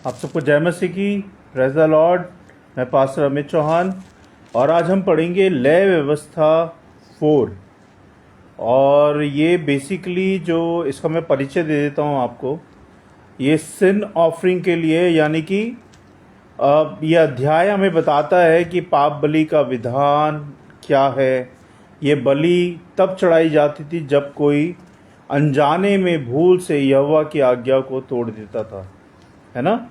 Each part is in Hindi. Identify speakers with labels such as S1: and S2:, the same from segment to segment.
S1: आप सबको जय मसीह की। Praise the Lord. मैं पास्टर अमित चौहान और आज हम पढ़ेंगे लय व्यवस्था 4। और ये बेसिकली जो इसका मैं परिचय दे देता हूँ आपको। ये सिन ऑफरिंग के लिए यानी कि ये अध्याय हमें बताता है कि पाप बलि का विधान क्या है। ये बलि तब चढ़ाई जाती थी जब कोई अनजाने में भूल से यहोवा की आज्ञा को तोड़ देता था, है ना।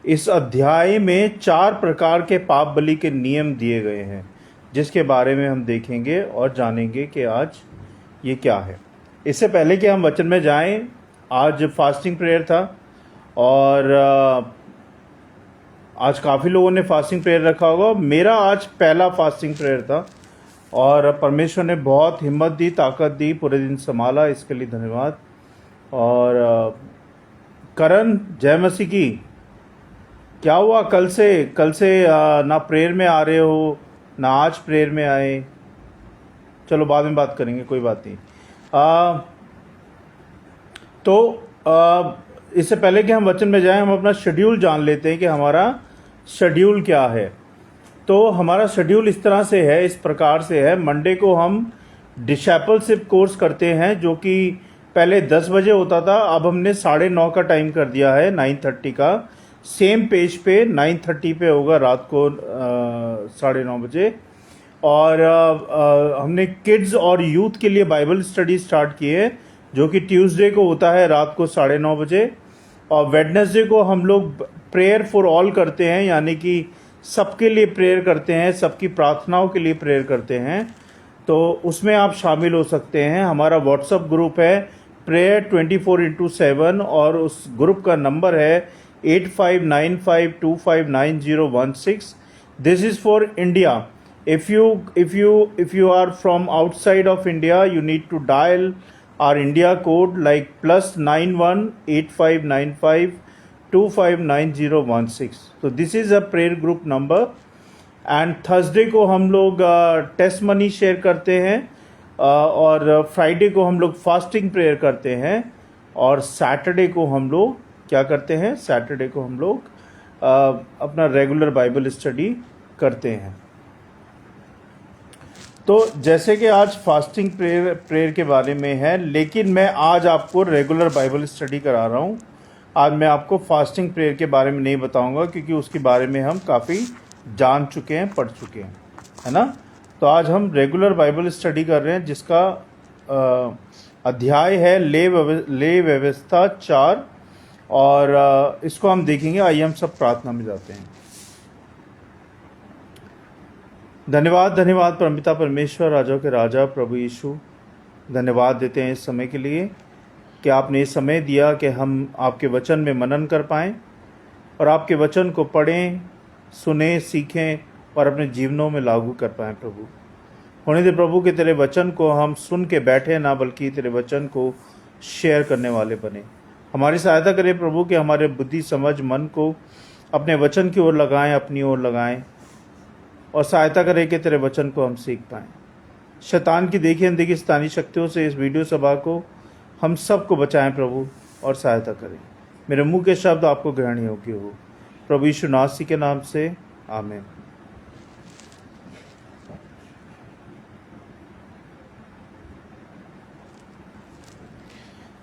S1: इस अध्याय में 4 प्रकार के पाप बलि के नियम दिए गए हैं जिसके बारे में हम देखेंगे और जानेंगे कि आज ये क्या है। इससे पहले कि हम वचन में जाएं, आज फास्टिंग प्रेयर था और आज काफ़ी लोगों ने फास्टिंग प्रेयर रखा होगा। मेरा आज पहला फास्टिंग प्रेयर था और परमेश्वर ने बहुत हिम्मत दी, ताकत दी, पूरे दिन संभाला, इसके लिए धन्यवाद। और करण, जय मसीह की। क्या हुआ कल से ना प्रेयर में आ रहे हो ना आज प्रेयर में आए। चलो बाद में बात करेंगे, कोई बात नहीं। इससे पहले कि हम वचन में जाएं, हम अपना शेड्यूल जान लेते हैं कि हमारा शेड्यूल क्या है। तो हमारा शेड्यूल इस तरह से है, इस प्रकार से है। मंडे को हम डिसैपलशिप कोर्स करते हैं जो कि पहले 10 बजे होता था, अब हमने 9:30 का टाइम कर दिया है, 9:30 का। सेम पेज पे 9:30 पे होगा, रात को 9:30 बजे। और हमने किड्स और यूथ के लिए बाइबल स्टडी स्टार्ट की है जो कि ट्यूसडे को होता है रात को 9:30 बजे। और वेडनेसडे को हम लोग प्रेयर फॉर ऑल करते हैं, यानी कि सबके लिए प्रेयर करते हैं, सबकी प्रार्थनाओं के लिए प्रेयर करते हैं। तो उसमें आप शामिल हो सकते हैं। हमारा व्हाट्सएप ग्रुप है प्रेयर 24/7 और उस ग्रुप का नंबर है 8595259016। This is for India. If you are from outside of India, you need to dial our India code like +918595259016. So this is a prayer group number. And Thursday को हम लोग टेस्ट मनी शेयर करते हैं और फ्राइडे को हम लोग फास्टिंग प्रेयर करते हैं और सैटरडे को हम लोग क्या करते हैं, सैटरडे को हम लोग अपना रेगुलर बाइबल स्टडी करते हैं। तो जैसे कि आज फास्टिंग प्रेयर के बारे में है, लेकिन मैं आज आपको रेगुलर बाइबल स्टडी करा रहा हूँ। आज मैं आपको फास्टिंग प्रेयर के बारे में नहीं बताऊंगा क्योंकि उसके बारे में हम काफ़ी जान चुके हैं, पढ़ चुके हैं, है ना। तो आज हम रेगुलर बाइबल स्टडी कर रहे हैं जिसका अध्याय है ले व्यवस्था 4 और इसको हम देखेंगे। आइए हम सब प्रार्थना में जाते हैं। धन्यवाद परमपिता परमेश्वर, राजा के राजा, प्रभु यीशु, धन्यवाद देते हैं इस समय के लिए कि आपने इस समय दिया कि हम आपके वचन में मनन कर पाएँ और आपके वचन को पढ़ें, सुने, सीखें और अपने जीवनों में लागू कर पाएँ। प्रभु होने दे प्रभु कि तेरे वचन को हम सुन के बैठे ना, बल्कि तेरे वचन को शेयर करने वाले बने। हमारी सहायता करें प्रभु कि हमारे बुद्धि, समझ, मन को अपने वचन की ओर लगाएं, अपनी ओर लगाएं और सहायता करें कि तेरे वचन को हम सीख पाएँ। शैतान की देखी अनदेखी शैतानी शक्तियों से इस वीडियो सभा को हम सबको बचाएं प्रभु और सहायता करें। मेरे मुँह के शब्द आपको ग्रहण योग्य हो, प्रभु यीशु नासरी के नाम से, आमीन।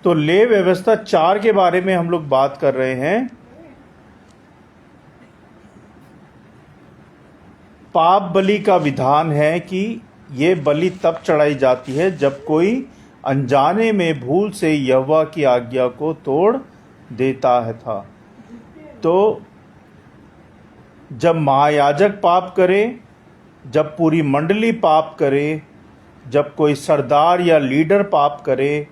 S1: तो ले व्यवस्था 4 के बारे में हम लोग बात कर रहे हैं। पाप बलि का विधान है कि ये बलि तब चढ़ाई जाती है जब कोई अनजाने में भूल से यहोवा की आज्ञा को तोड़ देता है था। तो जब महायाजक पाप करे, जब पूरी मंडली पाप करे, जब कोई सरदार या लीडर पाप करे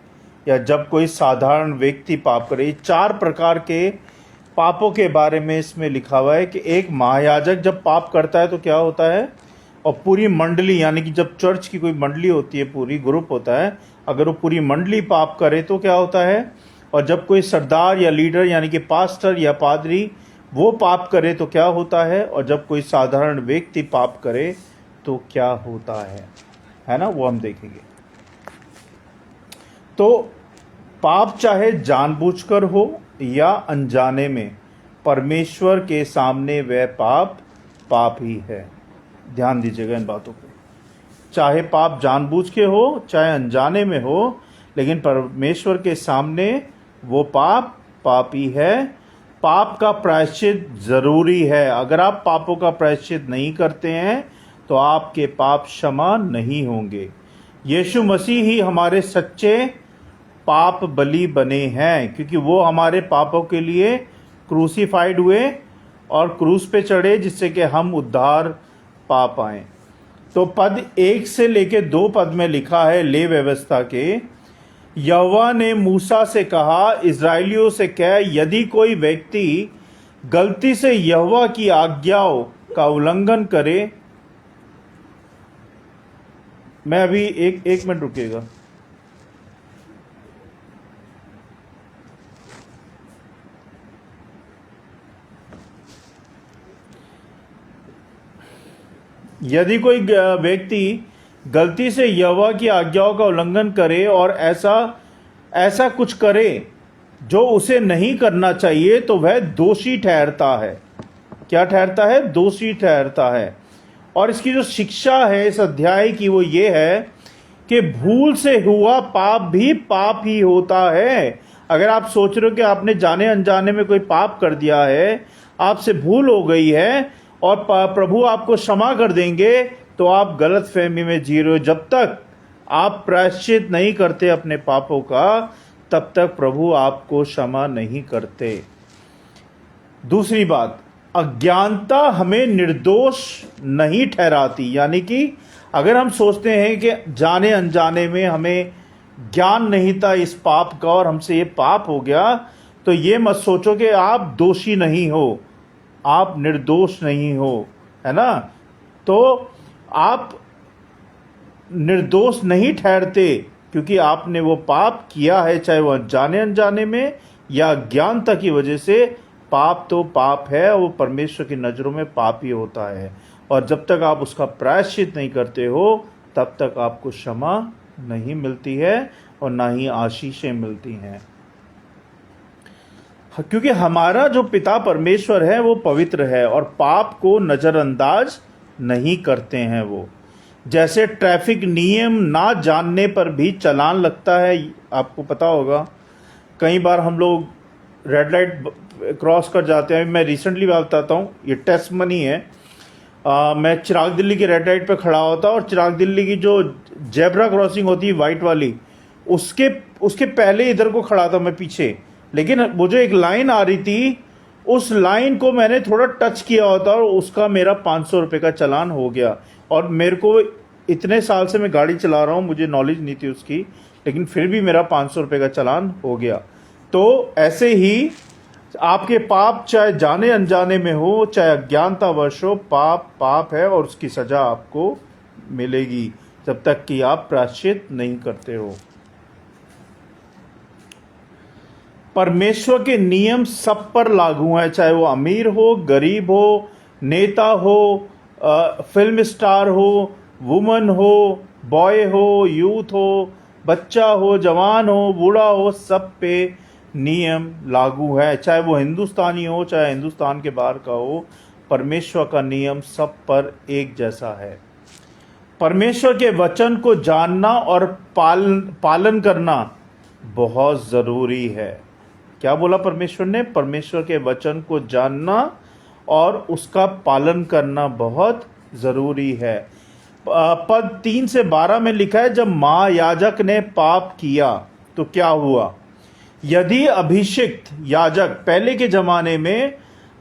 S1: या जब कोई साधारण व्यक्ति पाप करे, ये 4 प्रकार के पापों के बारे में इसमें लिखा हुआ है कि एक महायाजक जब पाप करता है तो क्या होता है, और पूरी मंडली यानी कि जब चर्च की कोई मंडली होती है, पूरी ग्रुप होता है, अगर वो पूरी मंडली पाप करे तो क्या होता है, और जब कोई सरदार या लीडर यानी कि पास्टर या पादरी वो पाप करे तो क्या होता है, और जब कोई साधारण व्यक्ति पाप करे तो क्या होता है ना, वो हम देखेंगे। तो पाप चाहे जानबूझकर हो या अनजाने में, परमेश्वर के सामने वह पाप पाप ही है। ध्यान दीजिएगा इन बातों पे। चाहे पाप जानबूझ के हो चाहे अनजाने में हो, लेकिन परमेश्वर के सामने वो पाप पाप ही है। पाप का प्रायश्चित जरूरी है। अगर आप पापों का प्रायश्चित नहीं करते हैं तो आपके पाप क्षमा नहीं होंगे। यीशु मसीह ही हमारे सच्चे पाप बलि बने हैं, क्योंकि वो हमारे पापों के लिए क्रूसीफाइड हुए और क्रूस पे चढ़े, जिससे कि हम उद्धार पा पाएं। तो पद 1 से लेके 2 पद में लिखा है ले व्यवस्था के, यहोवा ने मूसा से कहा, इस्राएलियों से कह, यदि कोई व्यक्ति गलती से यहोवा की आज्ञाओं का उल्लंघन करे। मैं अभी एक मिनट रुकिएगा। यदि कोई व्यक्ति गलती से यहोवा की आज्ञाओं का उल्लंघन करे और ऐसा कुछ करे जो उसे नहीं करना चाहिए, तो वह दोषी ठहरता है। क्या ठहरता है? दोषी ठहरता है। और इसकी जो शिक्षा है इस अध्याय की वो ये है कि भूल से हुआ पाप भी पाप ही होता है। अगर आप सोच रहे हो कि आपने जाने अनजाने में कोई पाप कर दिया है, आपसे भूल हो गई है और प्रभु आपको क्षमा कर देंगे, तो आप गलत फहमी में जी रहे हो। जब तक आप प्रायश्चित नहीं करते अपने पापों का, तब तक प्रभु आपको क्षमा नहीं करते। दूसरी बात, अज्ञानता हमें निर्दोष नहीं ठहराती। यानी कि अगर हम सोचते हैं कि जाने अनजाने में हमें ज्ञान नहीं था इस पाप का और हमसे ये पाप हो गया, तो ये मत सोचो कि आप दोषी नहीं हो, आप निर्दोष नहीं हो, है ना। तो आप निर्दोष नहीं ठहरते, क्योंकि आपने वो पाप किया है, चाहे वो जाने अनजाने में या अज्ञानता की वजह से। पाप तो पाप है, वो परमेश्वर की नज़रों में पाप ही होता है। और जब तक आप उसका प्रायश्चित नहीं करते हो, तब तक आपको क्षमा नहीं मिलती है और ना ही आशीषें मिलती हैं। क्योंकि हमारा जो पिता परमेश्वर है वो पवित्र है और पाप को नज़रअंदाज नहीं करते हैं। वो जैसे ट्रैफिक नियम ना जानने पर भी चालान लगता है, आपको पता होगा। कई बार हम लोग रेड लाइट क्रॉस कर जाते हैं। मैं रिसेंटली बात बताता हूँ, ये टेस्ट मनी है। मैं चिराग दिल्ली की रेड लाइट पे खड़ा होता और चिराग दिल्ली की जो जेब्रा क्रॉसिंग होती है वाइट वाली, उसके पहले इधर को खड़ा था मैं पीछे, लेकिन वो जो एक लाइन आ रही थी, उस लाइन को मैंने थोड़ा टच किया होता और उसका मेरा 500 रुपये का चालान हो गया। और मेरे को इतने साल से मैं गाड़ी चला रहा हूँ, मुझे नॉलेज नहीं थी उसकी, लेकिन फिर भी मेरा 500 रुपये का चालान हो गया। तो ऐसे ही आपके पाप चाहे जाने अनजाने में हो, चाहे अज्ञानतावश हो, पाप पाप है और उसकी सजा आपको मिलेगी जब तक कि आप प्रायश्चित नहीं करते हो। परमेश्वर के नियम सब पर लागू हैं, चाहे वो अमीर हो, गरीब हो, नेता हो, फिल्म स्टार हो, वुमन हो, बॉय हो, यूथ हो, बच्चा हो, जवान हो, बूढ़ा हो, सब पे नियम लागू है। चाहे वो हिंदुस्तानी हो चाहे हिंदुस्तान के बाहर का हो, परमेश्वर का नियम सब पर एक जैसा है। परमेश्वर के वचन को जानना और पालन करना बहुत ज़रूरी है। क्या बोला परमेश्वर ने? परमेश्वर के वचन को जानना और उसका पालन करना बहुत ज़रूरी है। पद 3 से 12 में लिखा है, जब महायाजक ने पाप किया तो क्या हुआ? यदि अभिषिक्त याजक, पहले के ज़माने में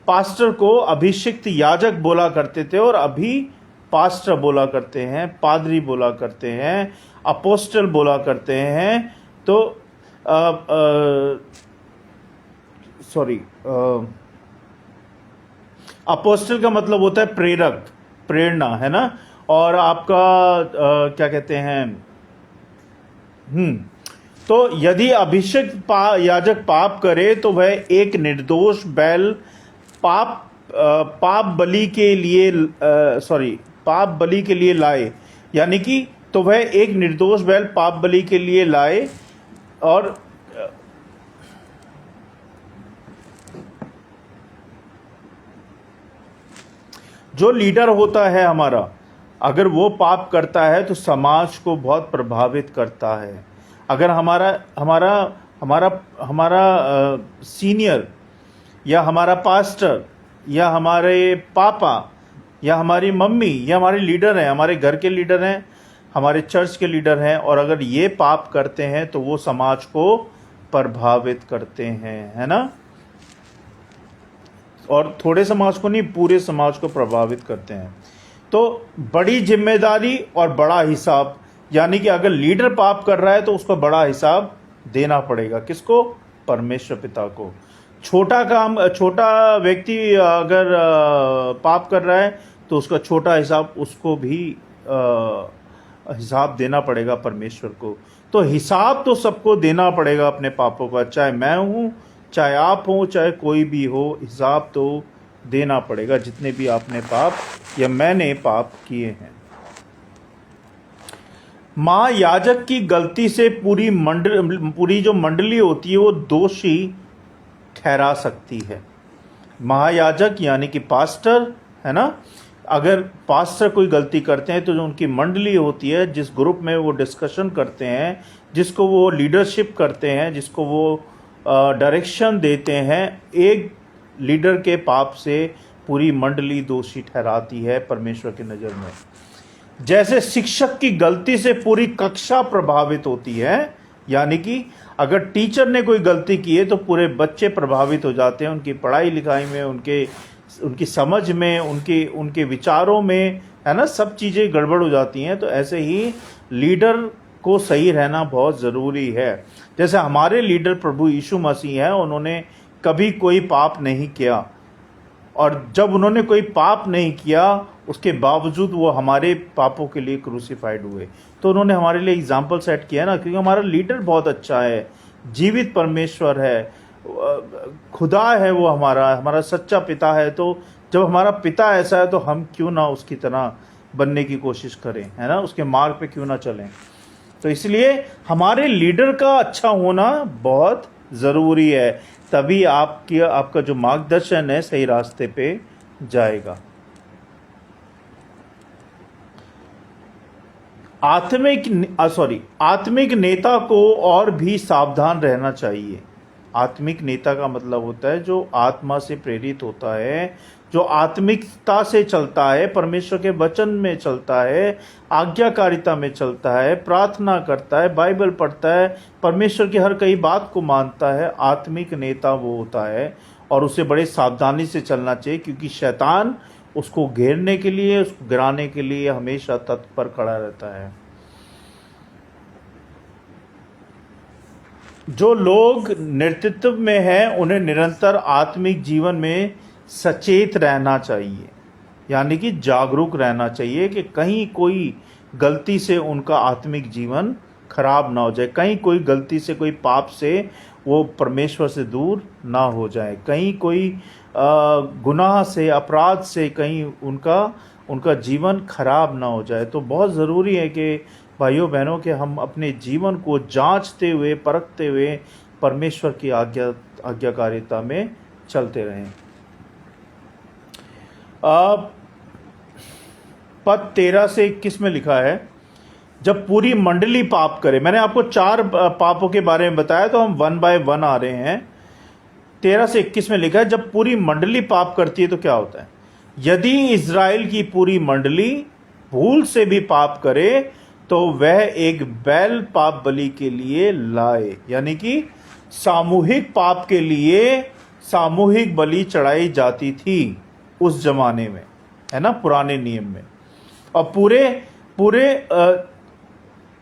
S1: पास्टर को अभिषिक्त याजक बोला करते थे और अभी पास्टर बोला करते हैं, पादरी बोला करते हैं, अपोस्टल बोला करते हैं। तो अपोस्टल का मतलब होता है प्रेरक, प्रेरणा, है ना। और आपका क्या कहते हैं, तो यदि अभिषिक्त याजक पाप करे तो वह एक निर्दोष बैल पाप बलि के लिए लाए। यानी कि तो वह एक निर्दोष बैल पाप बलि के लिए लाए और जो लीडर होता है हमारा, अगर वो पाप करता है तो समाज को बहुत प्रभावित करता है। अगर हमारा हमारा हमारा हमारा सीनियर या हमारा पास्टर या हमारे पापा या हमारी मम्मी या हमारे लीडर हैं, हमारे घर के लीडर हैं, हमारे चर्च के लीडर हैं, और अगर ये पाप करते हैं तो वो समाज को प्रभावित करते हैं, है ना। और थोड़े समाज को नहीं, पूरे समाज को प्रभावित करते हैं। तो बड़ी जिम्मेदारी और बड़ा हिसाब, यानी कि अगर लीडर पाप कर रहा है तो उसको बड़ा हिसाब देना पड़ेगा। किसको? परमेश्वर पिता को। छोटा व्यक्ति अगर पाप कर रहा है तो उसका छोटा हिसाब उसको भी हिसाब देना पड़ेगा परमेश्वर को। तो हिसाब तो सबको देना पड़ेगा अपने पापों का, चाहे मैं हूँ, चाहे आप हो, चाहे कोई भी हो, हिसाब तो देना पड़ेगा जितने भी आपने पाप या मैंने पाप किए हैं। महायाजक की गलती से पूरी जो मंडली होती है वो दोषी ठहरा सकती है। महायाजक यानी कि पास्टर, है ना। अगर पास्टर कोई गलती करते हैं तो जो उनकी मंडली होती है, जिस ग्रुप में वो डिस्कशन करते हैं, जिसको वो लीडरशिप करते हैं, जिसको वो डायरेक्शन देते हैं, एक लीडर के पाप से पूरी मंडली दोषी ठहराती है परमेश्वर की नज़र में। जैसे शिक्षक की गलती से पूरी कक्षा प्रभावित होती है, यानी कि अगर टीचर ने कोई गलती की है तो पूरे बच्चे प्रभावित हो जाते हैं, उनकी पढ़ाई लिखाई में, उनकी समझ में, उनके विचारों में, है ना, सब चीज़ें गड़बड़ हो जाती हैं। तो ऐसे ही लीडर को सही रहना बहुत ज़रूरी है। जैसे हमारे लीडर प्रभु यीशु मसीह हैं, उन्होंने कभी कोई पाप नहीं किया, और जब उन्होंने कोई पाप नहीं किया उसके बावजूद वो हमारे पापों के लिए क्रूसीफाइड हुए। तो उन्होंने हमारे लिए एग्जाम्पल सेट किया ना, क्योंकि हमारा लीडर बहुत अच्छा है, जीवित परमेश्वर है, खुदा है, वो हमारा सच्चा पिता है। तो जब हमारा पिता ऐसा है तो हम क्यों ना उसकी तरह बनने की कोशिश करें, है ना, उसके मार्ग पे क्यों ना चलें। तो इसलिए हमारे लीडर का अच्छा होना बहुत ज़रूरी है, तभी आपका जो मार्गदर्शन है सही रास्ते पे जाएगा। आत्मिक नेता को और भी सावधान रहना चाहिए। आत्मिक नेता का मतलब होता है जो आत्मा से प्रेरित होता है, जो आत्मिकता से चलता है, परमेश्वर के वचन में चलता है, आज्ञाकारिता में चलता है, प्रार्थना करता है, बाइबल पढ़ता है, परमेश्वर की हर कई बात को मानता है। आत्मिक नेता वो होता है, और उसे बड़े सावधानी से चलना चाहिए, क्योंकि शैतान उसको घेरने के लिए, उसको गिराने के लिए हमेशा तत्पर खड़ा रहता है। जो लोग नेतृत्व में हैं उन्हें निरंतर आत्मिक जीवन में सचेत रहना चाहिए, यानी कि जागरूक रहना चाहिए कि कहीं कोई गलती से उनका आत्मिक जीवन खराब ना हो जाए, कहीं कोई गलती से, कोई पाप से वो परमेश्वर से दूर ना हो जाए, कहीं कोई गुनाह से, अपराध से कहीं उनका जीवन खराब ना हो जाए। तो बहुत ज़रूरी है कि भाइयों बहनों के हम अपने जीवन को जांचते हुए, परखते हुए परमेश्वर की आज्ञाकारिता में चलते रहें। पद 13 से 21 में लिखा है, जब पूरी मंडली पाप करे। मैंने आपको 4 पापों के बारे में बताया, तो हम 1 बाय 1 आ रहे हैं। 13 से 21 में लिखा है, जब पूरी मंडली पाप करती है तो क्या होता है। यदि इज़राइल की पूरी मंडली भूल से भी पाप करे तो वह एक बैल पाप बलि के लिए लाए, यानी कि सामूहिक पाप के लिए सामूहिक बलि चढ़ाई जाती थी उस जमाने में, है ना, पुराने नियम में। और पूरे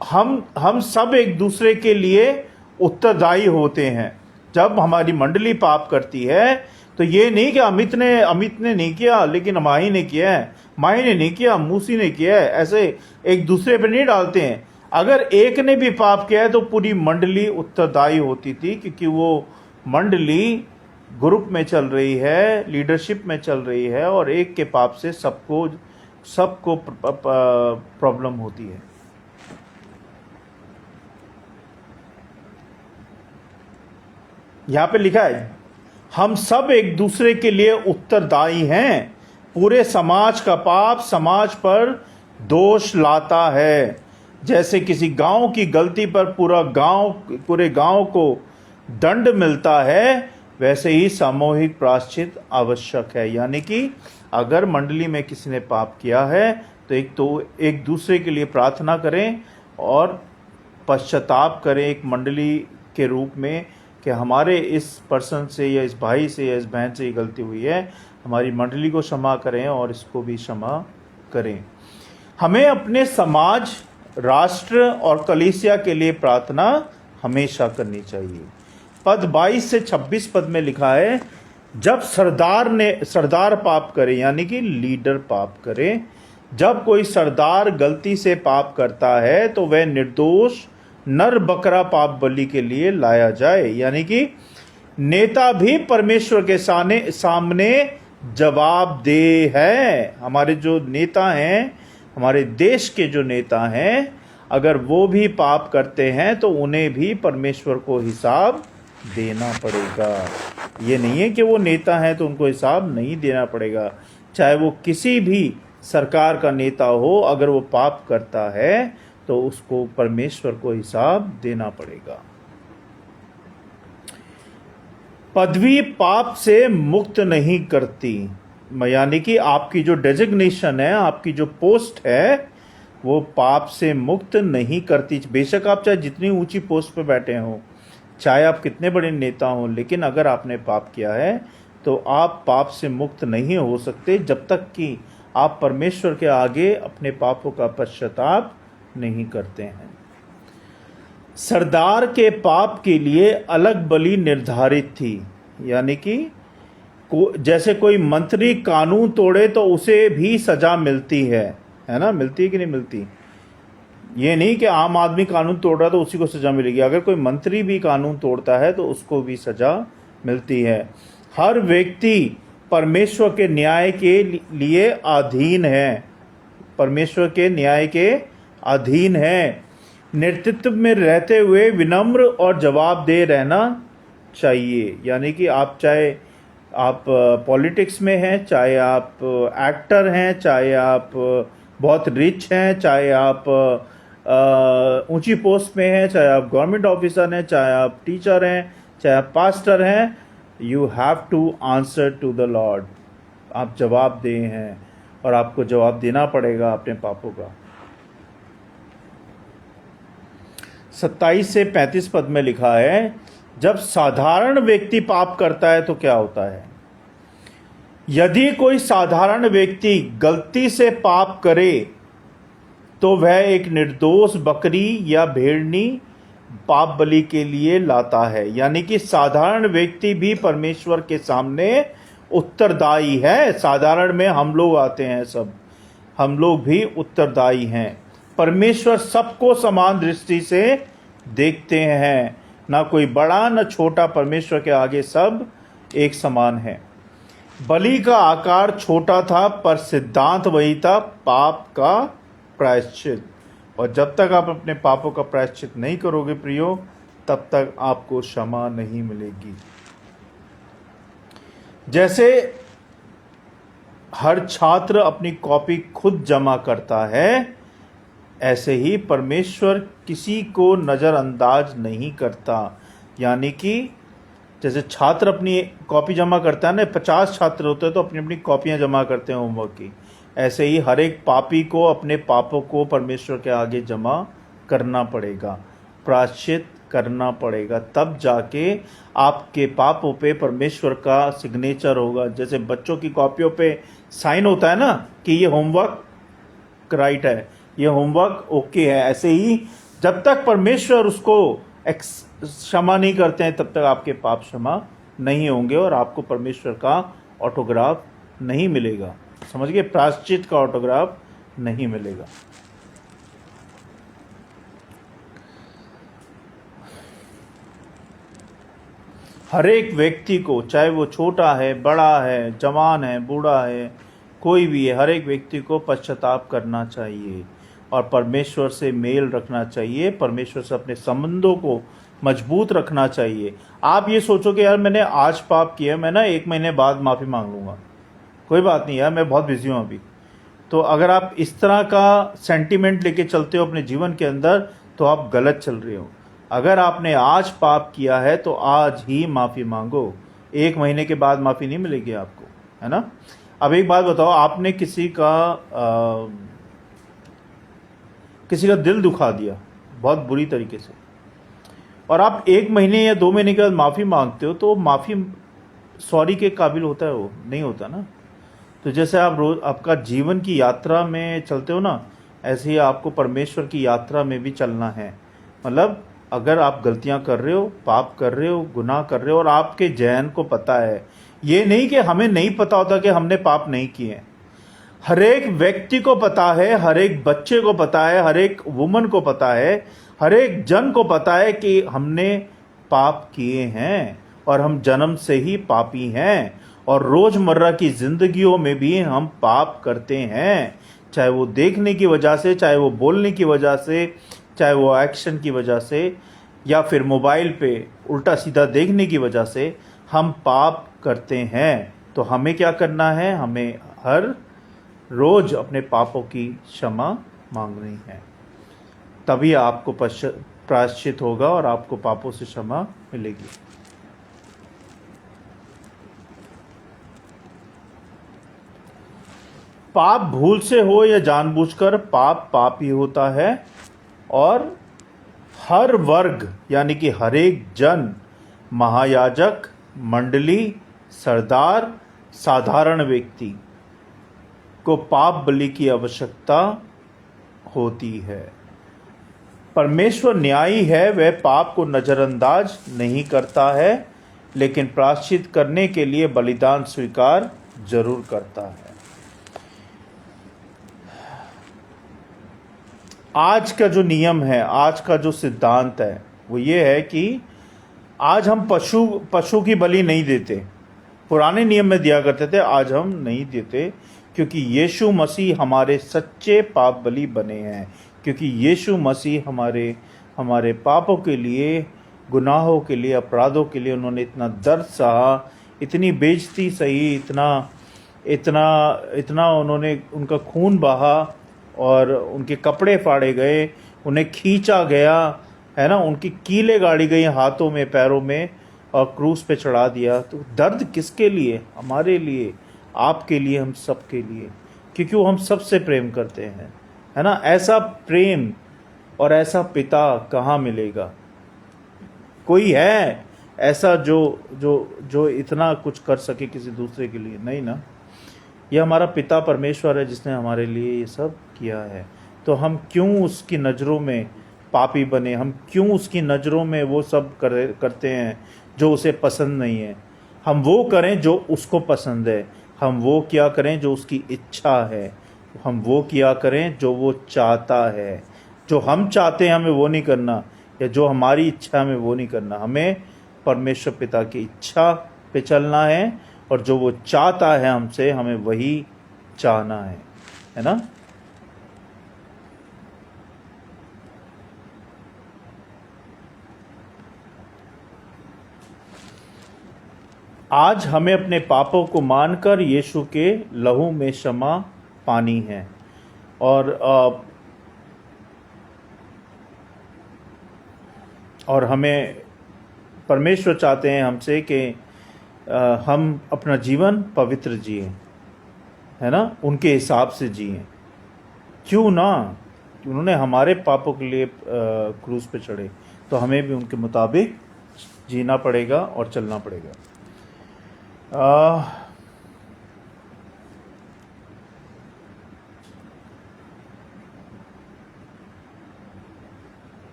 S1: हम सब एक दूसरे के लिए उत्तरदायी होते हैं। जब हमारी मंडली पाप करती है तो ये नहीं कि अमित ने नहीं किया लेकिन माही ने किया है, माही ने नहीं किया मूसी ने किया है, ऐसे एक दूसरे पे नहीं डालते हैं। अगर एक ने भी पाप किया है तो पूरी मंडली उत्तरदायी होती थी, क्योंकि वो मंडली ग्रुप में चल रही है, लीडरशिप में चल रही है, और एक के पाप से सबको प्रॉब्लम होती है। यहां पे लिखा है हम सब एक दूसरे के लिए उत्तरदायी हैं। पूरे समाज का पाप समाज पर दोष लाता है। जैसे किसी गांव की गलती पर पूरे गांव को दंड मिलता है, वैसे ही सामूहिक प्रायश्चित आवश्यक है। यानी कि अगर मंडली में किसी ने पाप किया है तो एक दूसरे के लिए प्रार्थना करें और पश्चाताप करें एक मंडली के रूप में कि हमारे इस पर्सन से या इस भाई से या इस बहन से ये गलती हुई है, हमारी मंडली को क्षमा करें और इसको भी क्षमा करें। हमें अपने समाज, राष्ट्र और कलीसिया के लिए प्रार्थना हमेशा करनी चाहिए। पद 22 से 26 पद में लिखा है, जब सरदार पाप करे, यानी कि लीडर पाप करे, जब कोई सरदार गलती से पाप करता है तो वह निर्दोष नर बकरा पाप बलि के लिए लाया जाए। यानी कि नेता भी परमेश्वर के सामने जवाबदेह है। हमारे जो नेता हैं, हमारे देश के जो नेता हैं, अगर वो भी पाप करते हैं तो उन्हें भी परमेश्वर को हिसाब देना पड़ेगा। ये नहीं है कि वो नेता हैं तो उनको हिसाब नहीं देना पड़ेगा। चाहे वो किसी भी सरकार का नेता हो, अगर वो पाप करता है तो उसको परमेश्वर को हिसाब देना पड़ेगा। पदवी पाप से मुक्त नहीं करती, यानी कि आपकी जो डेजिग्नेशन है, आपकी जो पोस्ट है, वो पाप से मुक्त नहीं करती। बेशक आप चाहे जितनी ऊंची पोस्ट पर बैठे हो, चाहे आप कितने बड़े नेता हो, लेकिन अगर आपने पाप किया है तो आप पाप से मुक्त नहीं हो सकते जब तक कि आप परमेश्वर के आगे अपने पापों का पश्चाताप नहीं करते हैं। सरदार के पाप के लिए अलग बलि निर्धारित थी। यानी कि जैसे कोई मंत्री कानून तोड़े तो उसे भी सजा मिलती है ना? मिलती है कि नहीं मिलती? ये नहीं कि आम आदमी कानून तोड़ रहा तो उसी को सजा मिलेगी। अगर कोई मंत्री भी कानून तोड़ता है तो उसको भी सजा मिलती है। हर व्यक्ति परमेश्वर के न्याय के लिए अधीन है, परमेश्वर के न्याय के अधीन है। नेतृत्व में रहते हुए विनम्र और जवाबदेह रहना चाहिए। यानी कि आप चाहे आप पॉलिटिक्स में हैं, चाहे आप एक्टर हैं, चाहे आप बहुत रिच हैं, चाहे आप ऊंची पोस्ट में हैं, चाहे आप गवर्नमेंट ऑफिसर हैं, चाहे आप टीचर हैं, चाहे आप पास्टर हैं, you have to answer to the Lord. आप जवाबदेह हैं और आपको जवाब देना पड़ेगा अपने पापों का। 27 से 35 पद में लिखा है, जब साधारण व्यक्ति पाप करता है तो क्या होता है? यदि कोई साधारण व्यक्ति गलती से पाप करे तो वह एक निर्दोष बकरी या भेड़नी पाप बलि के लिए लाता है। यानी कि साधारण व्यक्ति भी परमेश्वर के सामने उत्तरदायी है। साधारण में हम लोग आते हैं, सब हम लोग भी उत्तरदायी हैं। परमेश्वर सबको समान दृष्टि से देखते हैं, ना कोई बड़ा न छोटा। परमेश्वर के आगे सब एक समान है। बलि का आकार छोटा था पर सिद्धांत वही था, पाप का प्रायश्चित। और जब तक आप अपने पापों का प्रायश्चित नहीं करोगे प्रियो, तब तक आपको क्षमा नहीं मिलेगी। जैसे हर छात्र अपनी कॉपी खुद जमा करता है, ऐसे ही परमेश्वर किसी को नज़रअंदाज नहीं करता। यानी कि जैसे छात्र अपनी कॉपी जमा करता है ना, 50 छात्र होते हैं तो अपनी अपनी कॉपियां जमा करते हैं होमवर्क की, ऐसे ही हर एक पापी को अपने पापों को परमेश्वर के आगे जमा करना पड़ेगा, प्रायश्चित करना पड़ेगा। तब जाके आपके पापों पे परमेश्वर का सिग्नेचर होगा। जैसे बच्चों की कॉपियों पे साइन होता है ना कि ये होमवर्क राइट है, ये होमवर्क ओके है, ऐसे ही जब तक परमेश्वर उसको क्षमा नहीं करते हैं तब तक आपके पाप क्षमा नहीं होंगे और आपको परमेश्वर का ऑटोग्राफ नहीं मिलेगा। समझ गए? प्रायश्चित का ऑटोग्राफ नहीं मिलेगा। हर एक व्यक्ति को, चाहे वो छोटा है, बड़ा है, जवान है, बूढ़ा है, कोई भी है, हर एक व्यक्ति को पश्चाताप करना चाहिए और परमेश्वर से मेल रखना चाहिए, परमेश्वर से अपने संबंधों को मजबूत रखना चाहिए। आप ये सोचो कि यार मैंने आज पाप किया, मैं ना 1 महीने बाद माफ़ी मांग लूँगा, कोई बात नहीं यार, मैं बहुत बिजी हूँ अभी। तो अगर आप इस तरह का सेंटीमेंट लेके चलते हो अपने जीवन के अंदर तो आप गलत चल रहे हो। अगर आपने आज पाप किया है तो आज ही माफ़ी मांगो, 1 महीने के बाद माफ़ी नहीं मिलेगी आपको, है ना। अब एक बात बताओ, आपने किसी का दिल दुखा दिया बहुत बुरी तरीके से, और आप 1 महीने या 2 महीने के बाद माफ़ी मांगते हो, तो माफ़ी सॉरी के काबिल होता है? वो नहीं होता ना। तो जैसे आप रोज आपका जीवन की यात्रा में चलते हो ना, ऐसे ही आपको परमेश्वर की यात्रा में भी चलना है। मतलब अगर आप गलतियां कर रहे हो, पाप कर रहे हो, गुनाह कर रहे हो, और आपके जहन को पता है, ये नहीं कि हमें नहीं पता होता कि हमने पाप नहीं किए। हर एक व्यक्ति को पता है, हर एक बच्चे को पता है, हर एक वुमन को पता है, हर एक जन को पता है कि हमने पाप किए हैं और हम जन्म से ही पापी हैं, और रोजमर्रा की जिंदगियों में भी हम पाप करते हैं, चाहे वो देखने की वजह से, चाहे वो बोलने की वजह से, चाहे वो एक्शन की वजह से, या फिर मोबाइल पे उल्टा सीधा देखने की वजह से हम पाप करते हैं। तो हमें क्या करना है? हमें हर रोज अपने पापों की क्षमा मांगनी है, तभी आपको प्रायश्चित होगा और आपको पापों से क्षमा मिलेगी। पाप भूल से हो या जानबूझकर, पाप पाप ही होता है। और हर वर्ग यानी कि हर एक जन, महायाजक, मंडली, सरदार, साधारण व्यक्ति को पाप बलि की आवश्यकता होती है। परमेश्वर न्यायी है, वह पाप को नजरअंदाज नहीं करता है, लेकिन प्रायश्चित करने के लिए बलिदान स्वीकार जरूर करता है। आज का जो नियम है, आज का जो सिद्धांत है, वो ये है कि आज हम पशु की बलि नहीं देते। पुराने नियम में दिया करते थे, आज हम नहीं देते, क्योंकि यीशु मसीह हमारे सच्चे पाप बलि बने हैं। क्योंकि यीशु मसीह हमारे पापों के लिए, गुनाहों के लिए, अपराधों के लिए उन्होंने इतना दर्द सहा, इतनी बेइज्जती सही, इतना उन्होंने, उनका खून बहा और उनके कपड़े फाड़े गए, उन्हें खींचा गया, है ना, उनकी कीलें गाड़ी गई हाथों में, पैरों में, और क्रूस पे चढ़ा दिया। तो दर्द किसके लिए? हमारे लिए, आपके लिए, हम सब के लिए, क्योंकि वो हम सबसे प्रेम करते हैं, है ना। ऐसा प्रेम और ऐसा पिता कहाँ मिलेगा? कोई है ऐसा जो इतना कुछ कर सके किसी दूसरे के लिए? नहीं ना। ये हमारा पिता परमेश्वर है जिसने हमारे लिए ये सब किया है। तो हम क्यों उसकी नज़रों में पापी बने? हम क्यों उसकी नज़रों में वो सब करते हैं जो उसे पसंद नहीं है? हम वो करें जो उसको पसंद है, हम वो क्या करें जो उसकी इच्छा है, हम वो किया करें जो वो चाहता है। जो हम चाहते हैं हमें वो नहीं करना, या जो हमारी इच्छा हमें वो नहीं करना। हमें परमेश्वर पिता की इच्छा पे चलना है, और जो वो चाहता है हमसे, हमें वही चाहना है ना। आज हमें अपने पापों को मानकर यीशु के लहू में क्षमा पानी है। और हमें परमेश्वर चाहते हैं हमसे कि हम अपना जीवन पवित्र जिए, है ना, उनके हिसाब से जिए। क्यों ना, उन्होंने हमारे पापों के लिए क्रूस पे चढ़े, तो हमें भी उनके मुताबिक जीना पड़ेगा और चलना पड़ेगा।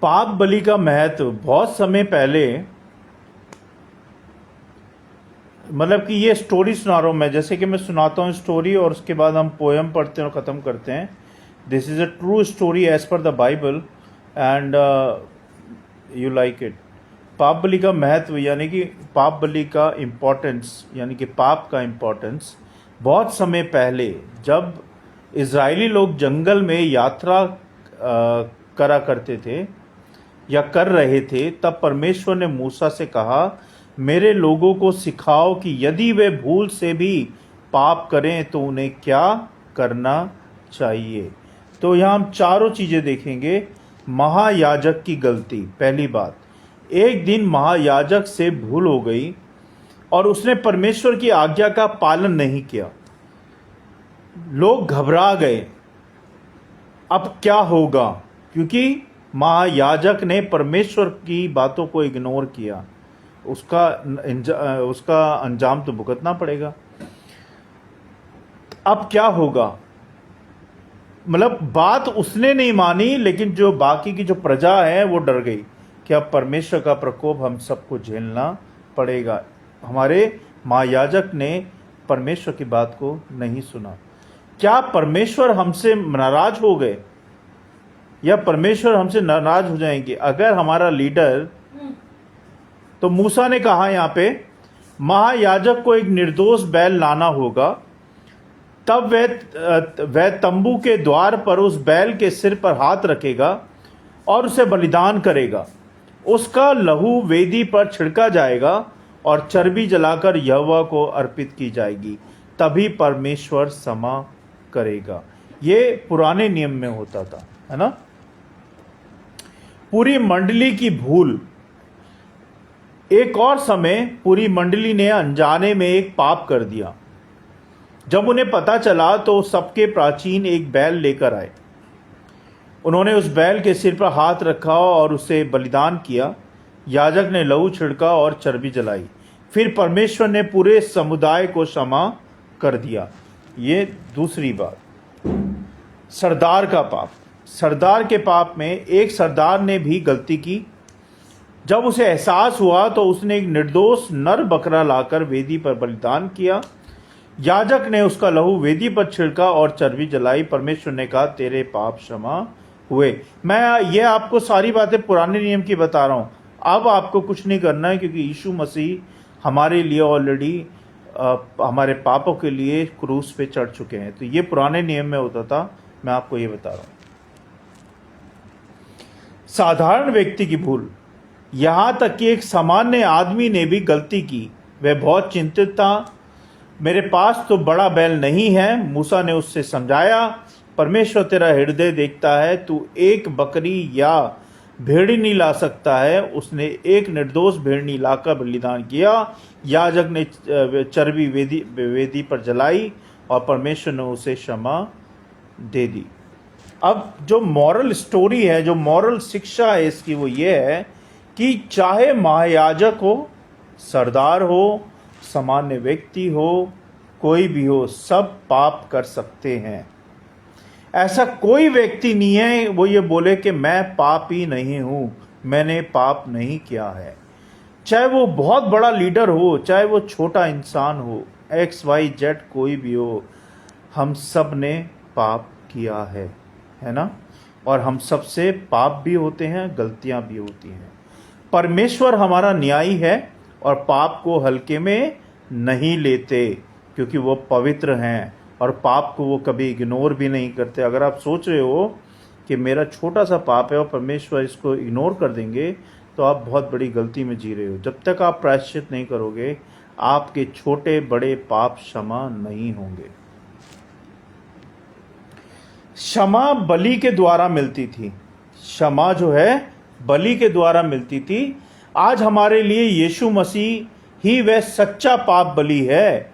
S1: पाप बलि का महत्व बहुत समय पहले, मतलब कि ये स्टोरी सुना रहा हूँ मैं, जैसे कि मैं सुनाता हूँ स्टोरी और उसके बाद हम पोएम पढ़ते हैं और ख़त्म करते हैं। This is a true story as per the Bible and you like it. पाप बलि का महत्व यानी कि पाप बलि का इम्पोर्टेंस, यानी कि पाप का इम्पोर्टेंस बहुत समय पहले जब इज़राइली लोग जंगल में यात्रा करा करते थे या कर रहे थे, तब परमेश्वर ने मूसा से कहा, मेरे लोगों को सिखाओ कि यदि वे भूल से भी पाप करें तो उन्हें क्या करना चाहिए। तो यहाँ हम चारों चीज़ें देखेंगे। महायाजक की गलती, पहली बात, एक दिन महायाजक से भूल हो गई और उसने परमेश्वर की आज्ञा का पालन नहीं किया। लोग घबरा गए, अब क्या होगा, क्योंकि महायाजक ने परमेश्वर की बातों को इग्नोर किया। उसका अंजाम तो भुगतना पड़ेगा। अब क्या होगा, मतलब बात उसने नहीं मानी, लेकिन जो बाकी की जो प्रजा है वो डर गई कि अब परमेश्वर का प्रकोप हम सबको झेलना पड़ेगा। हमारे महायाजक ने परमेश्वर की बात को नहीं सुना। क्या परमेश्वर हमसे नाराज हो गए या परमेश्वर हमसे नाराज हो जाएंगे अगर हमारा लीडर? तो मूसा ने कहा यहाँ पे, महायाजक को एक निर्दोष बैल लाना होगा, तब वह तंबू के द्वार पर उस बैल के सिर पर हाथ रखेगा और उसे बलिदान करेगा। उसका लहू वेदी पर छिड़का जाएगा और चर्बी जलाकर यहोवा को अर्पित की जाएगी, तभी परमेश्वर क्षमा करेगा। ये पुराने नियम में होता था, है ना। पूरी मंडली की भूल। एक और समय पूरी मंडली ने अनजाने में एक पाप कर दिया। जब उन्हें पता चला तो सबके प्राचीन एक बैल लेकर आए। उन्होंने उस बैल के सिर पर हाथ रखा और उसे बलिदान किया। याजक ने लहू छिड़का और चर्बी जलाई। फिर परमेश्वर ने पूरे समुदाय को क्षमा कर दिया। ये दूसरी बात। सरदार का पाप। सरदार के पाप में एक सरदार ने भी गलती की। जब उसे एहसास हुआ तो उसने एक निर्दोष नर बकरा लाकर वेदी पर बलिदान किया। याजक ने उसका लहू वेदी पर छिड़का और चर्बी जलाई। परमेश्वर ने कहा, तेरे पाप क्षमा हुए। मैं ये आपको सारी बातें पुराने नियम की बता रहा हूँ। अब आपको कुछ नहीं करना है, क्योंकि यीशु मसीह हमारे लिए ऑलरेडी हमारे पापों के लिए क्रूस पे चढ़ चुके हैं। तो ये पुराने नियम में होता था, मैं आपको ये बता रहा हूँ। साधारण व्यक्ति की भूल। यहाँ तक कि एक सामान्य आदमी ने भी गलती की। वह बहुत चिंतित था। मेरे पास तो बड़ा बैल नहीं है। मूसा ने उससे समझाया, परमेश्वर तेरा हृदय देखता है, तू एक बकरी या भेड़ी नहीं ला सकता है। उसने एक निर्दोष भेड़नी लाकर बलिदान किया। याजक ने चर्बी वेदी पर जलाई और परमेश्वर ने उसे क्षमा दे दी। अब जो मॉरल स्टोरी है, जो मॉरल शिक्षा है इसकी, वो ये है कि चाहे महायाजक हो, सरदार हो, सामान्य व्यक्ति हो, कोई भी हो, सब पाप कर सकते हैं। ऐसा कोई व्यक्ति नहीं है वो ये बोले कि मैं पापी नहीं हूं, मैंने पाप नहीं किया है। चाहे वो बहुत बड़ा लीडर हो, चाहे वो छोटा इंसान हो, XYZ कोई भी हो, हम सब ने पाप किया है ना। और हम सबसे पाप भी होते हैं, गलतियां भी होती हैं। परमेश्वर हमारा न्यायी है और पाप को हल्के में नहीं लेते, क्योंकि वो पवित्र हैं और पाप को वो कभी इग्नोर भी नहीं करते। अगर आप सोच रहे हो कि मेरा छोटा सा पाप है और परमेश्वर इसको इग्नोर कर देंगे, तो आप बहुत बड़ी गलती में जी रहे हो। जब तक आप प्रायश्चित नहीं करोगे, आपके छोटे बड़े पाप क्षमा नहीं होंगे। क्षमा बलि के द्वारा मिलती थी। क्षमा जो है बलि के द्वारा मिलती थी। आज हमारे लिए यीशु मसीह ही वह सच्चा पाप बलि है।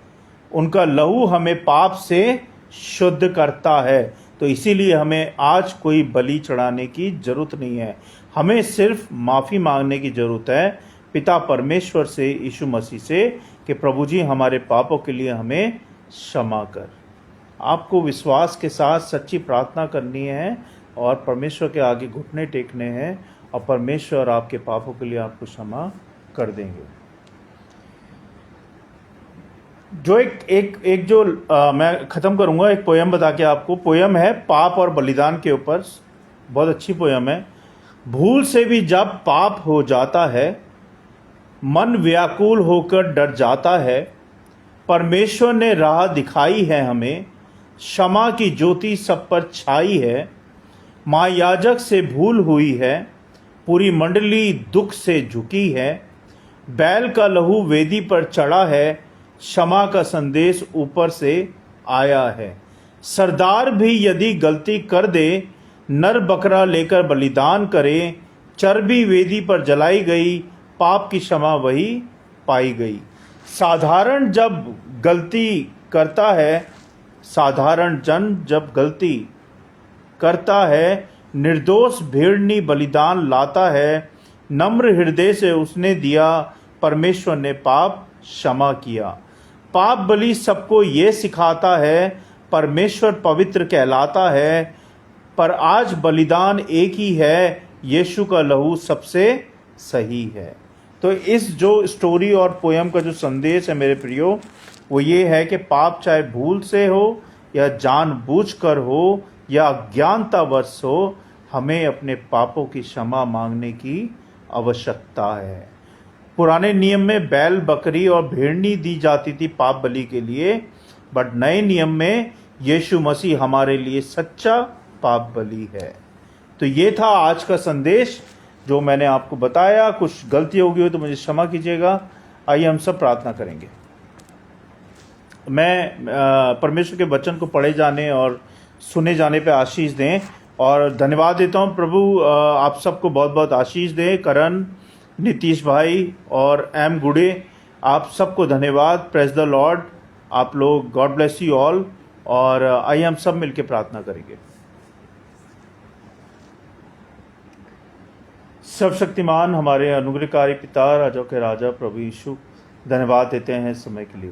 S1: उनका लहू हमें पाप से शुद्ध करता है। तो इसीलिए हमें आज कोई बलि चढ़ाने की जरूरत नहीं है। हमें सिर्फ माफ़ी मांगने की जरूरत है पिता परमेश्वर से, यीशु मसीह से, कि प्रभु जी हमारे पापों के लिए हमें क्षमा कर। आपको विश्वास के साथ सच्ची प्रार्थना करनी है और परमेश्वर के आगे घुटने टेकने हैं, और परमेश्वर आपके पापों के लिए आपको क्षमा कर देंगे। जो एक जो मैं ख़त्म करूंगा, एक पोयम बता के आपको। पोयम है पाप और बलिदान के ऊपर, बहुत अच्छी पोयम है। भूल से भी जब पाप हो जाता है, मन व्याकुल होकर डर जाता है। परमेश्वर ने राह दिखाई है हमें, क्षमा की ज्योति सब पर छाई है। महायाजक से भूल हुई है, पूरी मंडली दुख से झुकी है। बैल का लहू वेदी पर चढ़ा है, क्षमा का संदेश ऊपर से आया है। सरदार भी यदि गलती कर दे, नर बकरा लेकर बलिदान करे। चर्बी वेदी पर जलाई गई, पाप की क्षमा वही पाई गई। साधारण जब गलती करता है, साधारण जन जब गलती करता है, निर्दोष भेड़नी बलिदान लाता है। नम्र हृदय से उसने दिया, परमेश्वर ने पाप क्षमा किया। पाप बलि सबको ये सिखाता है, परमेश्वर पवित्र कहलाता है। पर आज बलिदान एक ही है, यीशु का लहू सबसे सही है। तो इस जो स्टोरी और पोयम का जो संदेश है मेरे प्रियो, वो ये है कि पाप चाहे भूल से हो या जानबूझकर हो या अज्ञानतावश हो, हमें अपने पापों की क्षमा मांगने की आवश्यकता है। पुराने नियम में बैल, बकरी और भेड़नी दी जाती थी पाप बलि के लिए, बट नए नियम में यीशु मसीह हमारे लिए सच्चा पाप बलि है। तो ये था आज का संदेश जो मैंने आपको बताया। कुछ गलती होगी हो तो मुझे क्षमा कीजिएगा। आइए हम सब प्रार्थना करेंगे। मैं परमेश्वर के वचन को पढ़े जाने और सुने जाने पे आशीष दें और धन्यवाद देता हूं। प्रभु आप सबको बहुत बहुत आशीष दें। करण, नीतीश भाई और एम गुडे, आप सबको धन्यवाद। Praise the Lord. आप लोग, गॉड ब्लेस यू ऑल। और आइए हम सब मिलकर प्रार्थना करेंगे। सर्वशक्तिमान हमारे अनुग्रहकारी पिता, राजाओं के राजा प्रभु यीशु, धन्यवाद देते हैं इस समय के लिए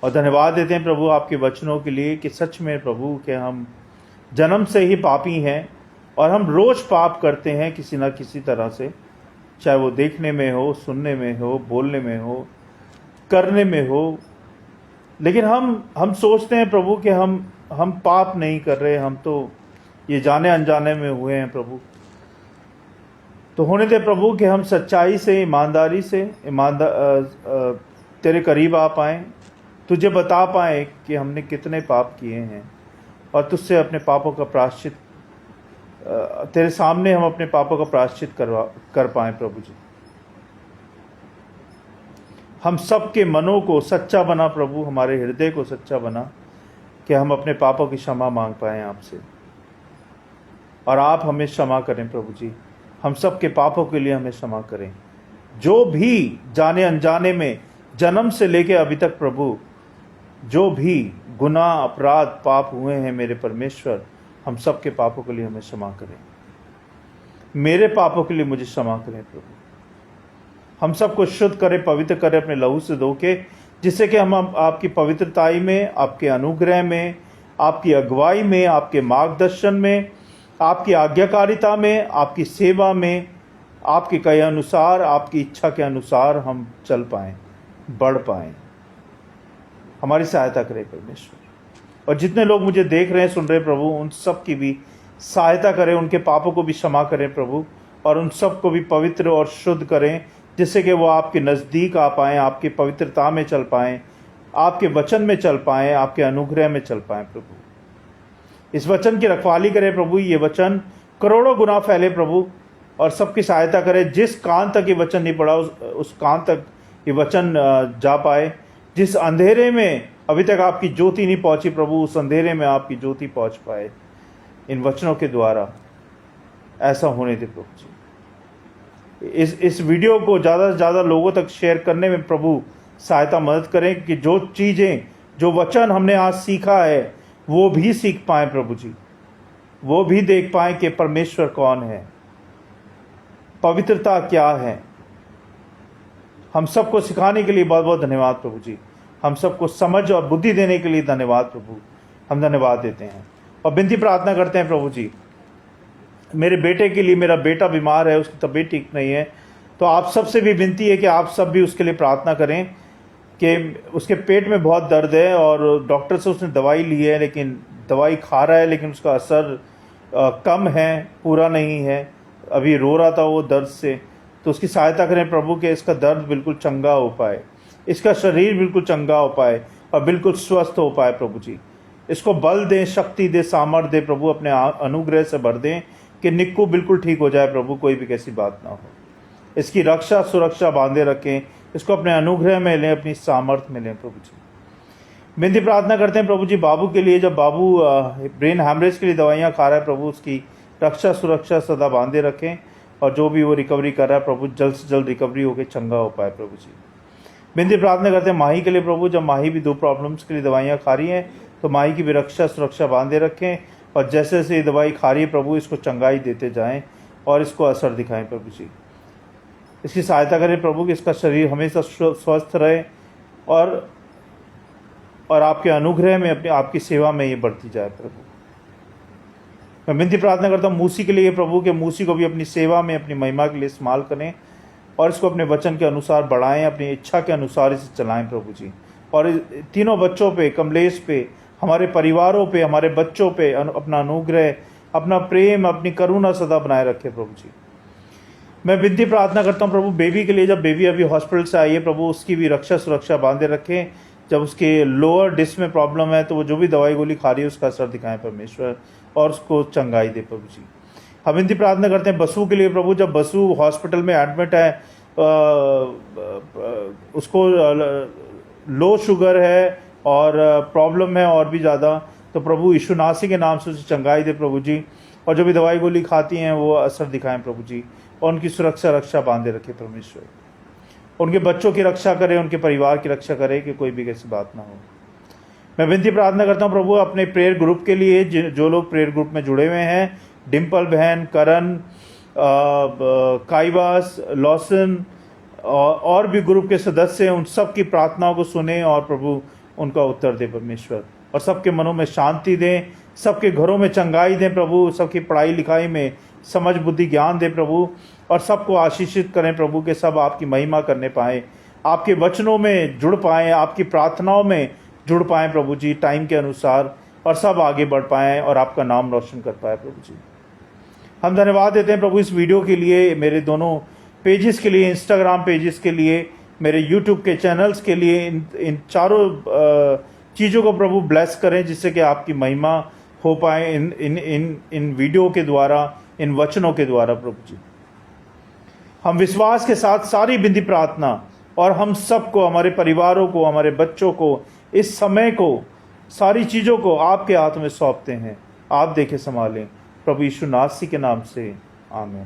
S1: और धन्यवाद देते हैं प्रभु आपके वचनों के लिए कि सच में प्रभु के हम जन्म से ही पापी हैं और हम रोज पाप करते हैं किसी ना किसी तरह से, चाहे वो देखने में हो, सुनने में हो, बोलने में हो, करने में हो। लेकिन हम सोचते हैं प्रभु कि हम पाप नहीं कर रहे, हम तो ये जाने अनजाने में हुए हैं प्रभु। तो होने दे प्रभु कि हम सच्चाई से, ईमानदारी से तेरे करीब आ पाएँ, तुझे बता पाएँ कि हमने कितने पाप किए हैं और तुझसे अपने पापों का प्रायश्चित, तेरे सामने हम अपने पापों का प्रायश्चित कर पाएँ प्रभु जी। हम सबके मनों को सच्चा बना प्रभु, हमारे हृदय को सच्चा बना कि हम अपने पापों की क्षमा मांग पाएँ आपसे और आप हमें क्षमा करें प्रभु जी। हम सब के पापों के लिए हमें क्षमा करें, जो भी जाने अनजाने में जन्म से लेके अभी तक प्रभु जो भी गुनाह, अपराध, पाप हुए हैं मेरे परमेश्वर, हम सब के पापों के लिए हमें क्षमा करें। मेरे पापों के लिए मुझे क्षमा करें प्रभु। हम सबको शुद्ध करें, पवित्र करें अपने लहू से धो के, जिससे कि हम आपकी पवित्रताई में, आपके अनुग्रह में, आपकी अगुवाई में, आपके मार्गदर्शन में, आपकी आज्ञाकारिता में, आपकी सेवा में, आपके कहे अनुसार, आपकी इच्छा के अनुसार हम चल पाएं, बढ़ पाएं। हमारी सहायता करें परमेश्वर। और जितने लोग मुझे देख रहे हैं, सुन रहे हैं प्रभु, उन सब की भी सहायता करें, उनके पापों को भी क्षमा करें प्रभु और उन सब को भी पवित्र और शुद्ध करें, जिससे कि वो आपके नज़दीक आ पाएँ, आपकी पवित्रता में चल पाएँ, आपके वचन में चल पाएँ, आपके अनुग्रह में चल पाएँ प्रभु। इस वचन की रखवाली करें प्रभु। ये वचन करोड़ों गुना फैले प्रभु और सबकी सहायता करें। जिस कान तक ये वचन नहीं पड़ा उस कान तक ये वचन जा पाए। जिस अंधेरे में अभी तक आपकी ज्योति नहीं पहुंची प्रभु, उस अंधेरे में आपकी ज्योति पहुंच पाए इन वचनों के द्वारा। ऐसा होने दे प्रभु जी। इस वीडियो को ज़्यादा से ज़्यादा लोगों तक शेयर करने में प्रभु सहायता, मदद करें कि जो चीज़ें, जो वचन हमने आज सीखा है वो भी सीख पाएँ प्रभु जी, वो भी देख पाएँ कि परमेश्वर कौन है, पवित्रता क्या है। हम सबको सिखाने के लिए बहुत बहुत धन्यवाद प्रभु जी। हम सबको समझ और बुद्धि देने के लिए धन्यवाद प्रभु। हम धन्यवाद देते हैं और विनती प्रार्थना करते हैं प्रभु जी, मेरे बेटे के लिए। मेरा बेटा बीमार है, उसकी तबीयत ठीक नहीं है, तो आप सबसे भी विनती है कि आप सब भी उसके लिए प्रार्थना करें कि उसके पेट में बहुत दर्द है और डॉक्टर से उसने दवाई ली है, लेकिन दवाई खा रहा है लेकिन उसका असर कम है, पूरा नहीं है। अभी रो रहा था वो दर्द से, तो उसकी सहायता करें प्रभु कि इसका दर्द बिल्कुल चंगा हो पाए, इसका शरीर बिल्कुल चंगा हो पाए, और बिल्कुल स्वस्थ हो पाए प्रभु जी। इसको बल दें, शक्ति दे, सामर्थ्य दे प्रभु, अपने अनुग्रह से भर दें कि निक्कू बिल्कुल ठीक हो जाए प्रभु, कोई भी कैसी बात ना हो। इसकी रक्षा सुरक्षा बांधे रखें, इसको अपने अनुग्रह में लें, अपनी सामर्थ्य में लें प्रभु जी। विनती प्रार्थना करते हैं प्रभु जी बाबू के लिए, जब बाबू ब्रेन हैमरेज के लिए दवाइयाँ खा रहा है प्रभु, उसकी रक्षा सुरक्षा सदा बांधे रखें, और जो भी वो रिकवरी कर रहा है प्रभु, जल्द से जल्द रिकवरी होकर चंगा हो पाए प्रभु जी। विनती प्रार्थना करते हैं माही के लिए प्रभु, जब माही भी 2 प्रॉब्लम्स के लिए दवाइयाँ खा रही हैं, तो माही की भी रक्षा सुरक्षा बांधे रखें, और जैसे जैसे ये दवाई खा रही है प्रभु, इसको चंगाई देते जाएं और इसको असर दिखाएं प्रभु जी। इसकी सहायता करें प्रभु कि इसका शरीर हमेशा स्वस्थ रहे, और आपके अनुग्रह में, अपनी आपकी सेवा में ये बढ़ती जाए प्रभु। मैं विनती प्रार्थना करता हूँ मूसी के लिए प्रभु, कि मूसी को भी अपनी सेवा में, अपनी महिमा के लिए इस्तेमाल करें, और इसको अपने वचन के अनुसार बढ़ाएं, अपनी इच्छा के अनुसार इसे चलाएं प्रभु जी। और तीनों बच्चों पे, कमलेश पे, हमारे परिवारों पे, हमारे बच्चों पे अपना अनुग्रह, अपना प्रेम, अपनी करुणा सदा बनाए रखे प्रभु जी। मैं विनती प्रार्थना करता हूँ प्रभु बेबी के लिए, जब बेबी अभी हॉस्पिटल से आई है प्रभु, उसकी भी रक्षा सुरक्षा बांधे रखें। जब उसके लोअर डिस्क में प्रॉब्लम है, तो वो जो भी दवाई गोली खा रही है उसका असर दिखाएं परमेश्वर, और उसको चंगाई दे प्रभु जी। हम विनती प्रार्थना करते हैं बसु के लिए प्रभु, जब बसु हॉस्पिटल में एडमिट है, उसको लो शुगर है और प्रॉब्लम है और भी ज़्यादा, तो प्रभु यीशु नासी के नाम से उसे चंगाई दे प्रभु जी, और जो भी दवाई गोली खाती हैं वो असर दिखाएं प्रभु जी, और उनकी सुरक्षा रक्षा बांधे रखे परमेश्वर। उनके बच्चों की रक्षा करें, उनके परिवार की रक्षा करें, कि कोई भी कैसी बात ना हो। मैं विनती प्रार्थना करता हूँ प्रभु अपने प्रेयर ग्रुप के लिए, जो लोग प्रेयर ग्रुप में जुड़े हुए हैं, डिम्पल बहन, करण, काइवास, लॉसन, और भी ग्रुप के सदस्य हैं, उन सब की प्रार्थनाओं को सुने और प्रभु उनका उत्तर दे परमेश्वर, और सबके मनों में शांति दें, सबके घरों में चंगाई दें प्रभु, सबकी पढ़ाई लिखाई में समझ बुद्धि ज्ञान दे प्रभु, और सबको आशीषित करें प्रभु, के सब आपकी महिमा करने पाएँ, आपके वचनों में जुड़ पाएँ, आपकी प्रार्थनाओं में जुड़ पाएँ प्रभु जी टाइम के अनुसार, और सब आगे बढ़ पाएँ और आपका नाम रोशन कर पाए प्रभु जी। हम धन्यवाद देते हैं प्रभु इस वीडियो के लिए, मेरे दोनों पेजेस के लिए, इंस्टाग्राम पेजेस के लिए, मेरे यूट्यूब के चैनल्स के लिए, इन चारों चीज़ों को प्रभु ब्लेस करें, जिससे कि आपकी महिमा हो पाए इन इन इन इन वीडियो के द्वारा, इन वचनों के द्वारा प्रभु जी। हम विश्वास के साथ सारी विनती प्रार्थना, और हम सबको, हमारे परिवारों को, हमारे बच्चों को, इस समय को, सारी चीज़ों को आपके हाथ में सौंपते हैं। आप देखें, संभालें प्रभु यीशु नासी के नाम से, आमीन।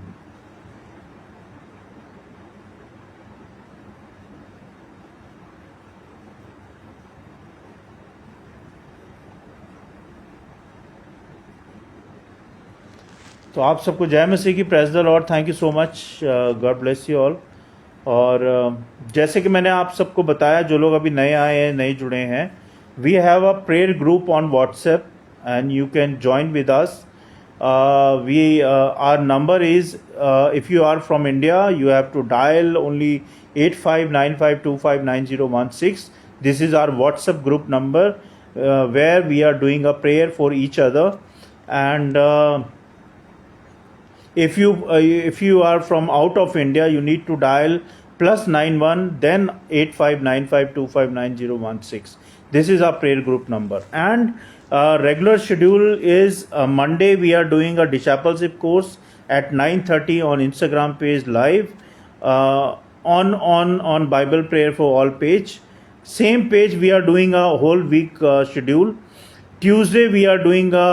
S1: तो आप सबको जय मसीह की, praise the Lord, thank you so much, God bless you all. और जैसे कि मैंने आप सबको बताया, जो लोग अभी नए आए हैं, नए जुड़े हैं, we have a prayer group on WhatsApp and you can join with us. Our number is, if you are from India, you have to dial only 8595259016. This is our WhatsApp group number, where we are doing a prayer for each other. And if you are from out of India, you need to dial +91 then 8595259016. This is our prayer group number. And regular schedule is Monday we are doing a discipleship course at 9:30 on Instagram page live, on Bible Prayer for All page. Same page we are doing a whole week schedule. Tuesday we are doing a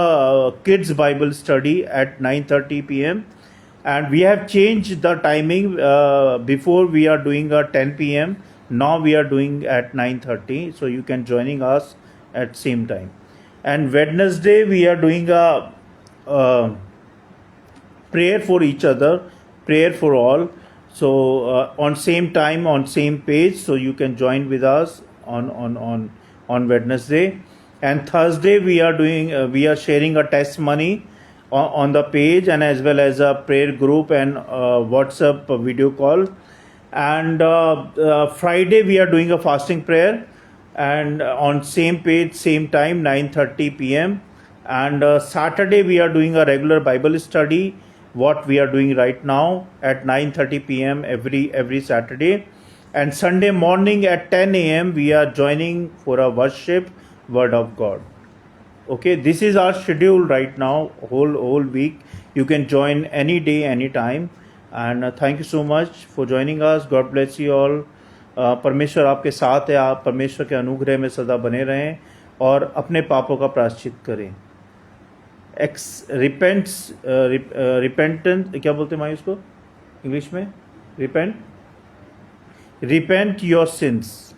S1: kids Bible study at 9:30 p.m. and we have changed the timing. Before we are doing a 10 p.m. Now we are doing at 9:30, so you can joining us at same time. And Wednesday we are doing a prayer for each other, prayer for all. So on same time, on same page, so you can join with us on Wednesday. And Thursday we are doing we are sharing a testimony on the page, and as well as a prayer group and WhatsApp video call. And Friday we are doing a fasting prayer, and on same page, same time, 9:30 p.m. And Saturday we are doing a regular Bible study, what we are doing right now at 9:30 p.m. every Saturday. and Sunday morning at 10 a.m. we are joining for a worship word of God. Okay, this is our schedule right now, whole week. You can join any day, any time. And thank you so much for joining us. God bless you all. परमेश्वर आपके साथ है. आप परमेश्वर के अनुग्रह में सदा बने रहें और अपने पापों का प्रायश्चित करें. रिपेंटेंस क्या बोलते हैं भाई उसको इंग्लिश में? Repent your sins.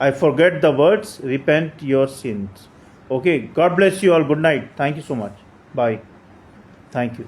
S1: I forget the words. Repent your sins. Okay. God bless you all. Good night. Thank you so much. Bye. Thank you.